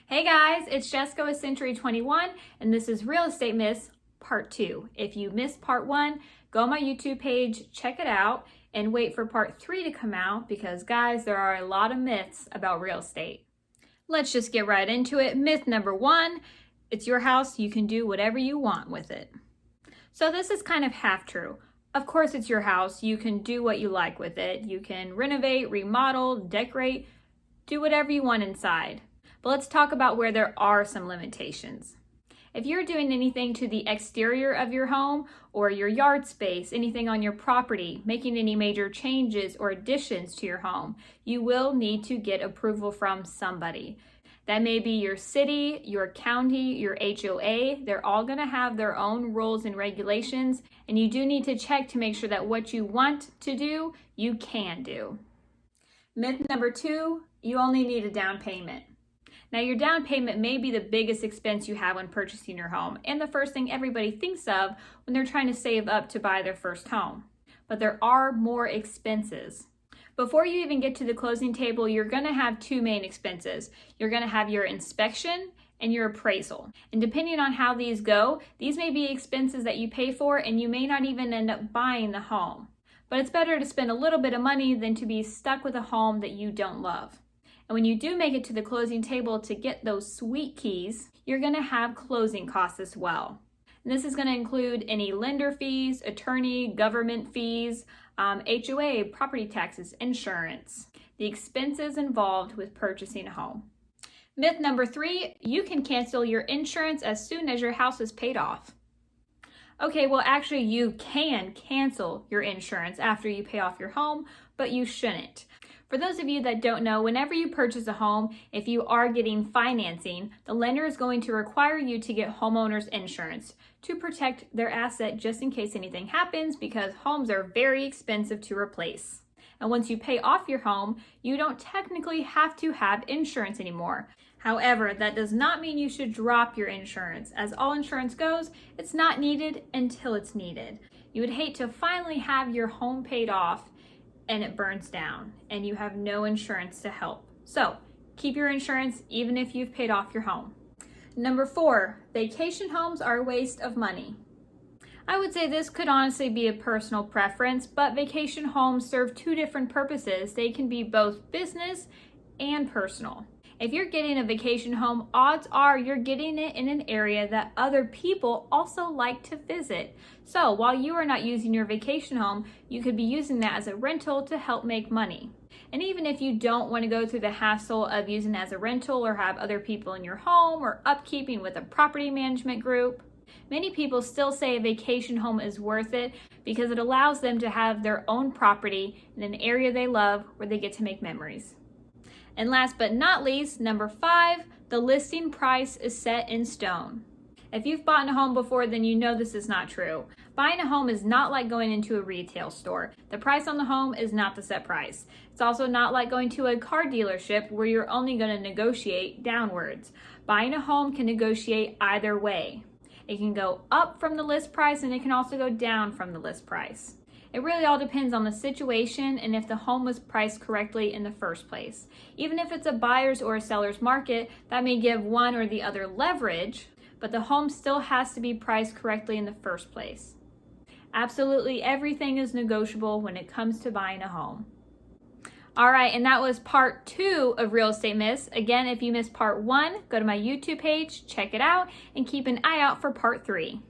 Hey guys, it's Jessica with Century 21, and this is Real Estate Myths Part 2. If you missed Part 1, go on my YouTube page, check it out, and wait for Part 3 to come out because, guys, there are a lot of myths about real estate. Let's just get right into it. Myth number 1, it's your house, you can do whatever you want with it. So this is kind of half true. Of course, it's your house, you can do what you like with it. You can renovate, remodel, decorate, do whatever you want inside. But let's talk about where there are some limitations. If you're doing anything to the exterior of your home or your yard space, anything on your property, making any major changes or additions to your home, you will need to get approval from somebody. That may be your city, your county, your HOA. They're all going to have their own rules and regulations, and you do need to check to make sure that what you want to do, you can do. Myth number 2, you only need a down payment. Now, your down payment may be the biggest expense you have when purchasing your home and the first thing everybody thinks of when they're trying to save up to buy their first home. But there are more expenses. Before you even get to the closing table, you're going to have 2 main expenses. You're going to have your inspection and your appraisal. And depending on how these go, these may be expenses that you pay for and you may not even end up buying the home. But it's better to spend a little bit of money than to be stuck with a home that you don't love. And when you do make it to the closing table to get those sweet keys, you're going to have closing costs as well. And this is going to include any lender fees, attorney, government fees, HOA, property taxes, insurance, the expenses involved with purchasing a home. Myth number 3, you can cancel your insurance as soon as your house is paid off. Okay, well, actually, you can cancel your insurance after you pay off your home, but you shouldn't. For those of you that don't know, whenever you purchase a home, if you are getting financing, the lender is going to require you to get homeowners insurance to protect their asset just in case anything happens, because homes are very expensive to replace. And once you pay off your home, you don't technically have to have insurance anymore. However, that does not mean you should drop your insurance. As all insurance goes, it's not needed until it's needed. You would hate to finally have your home paid off and it burns down and you have no insurance to help. So keep your insurance even if you've paid off your home. Number 4, vacation homes are a waste of money. I would say this could honestly be a personal preference, but vacation homes serve 2 different purposes. They can be both business and personal. If you're getting a vacation home, odds are you're getting it in an area that other people also like to visit. So while you are not using your vacation home, you could be using that as a rental to help make money. And even if you don't want to go through the hassle of using it as a rental or have other people in your home or upkeeping with a property management group, many people still say a vacation home is worth it because it allows them to have their own property in an area they love where they get to make memories. And last but not least, number 5, the listing price is set in stone. If you've bought a home before, then you know this is not true. Buying a home is not like going into a retail store. The price on the home is not the set price. It's also not like going to a car dealership where you're only going to negotiate downwards. Buying a home can negotiate either way. It can go up from the list price and it can also go down from the list price. It really all depends on the situation and if the home was priced correctly in the first place. Even if it's a buyer's or a seller's market, that may give one or the other leverage, but the home still has to be priced correctly in the first place. Absolutely everything is negotiable when it comes to buying a home. All right, and that was part 2 of Real Estate Myths. Again, if you missed part 1, go to my YouTube page, check it out, and keep an eye out for part 3.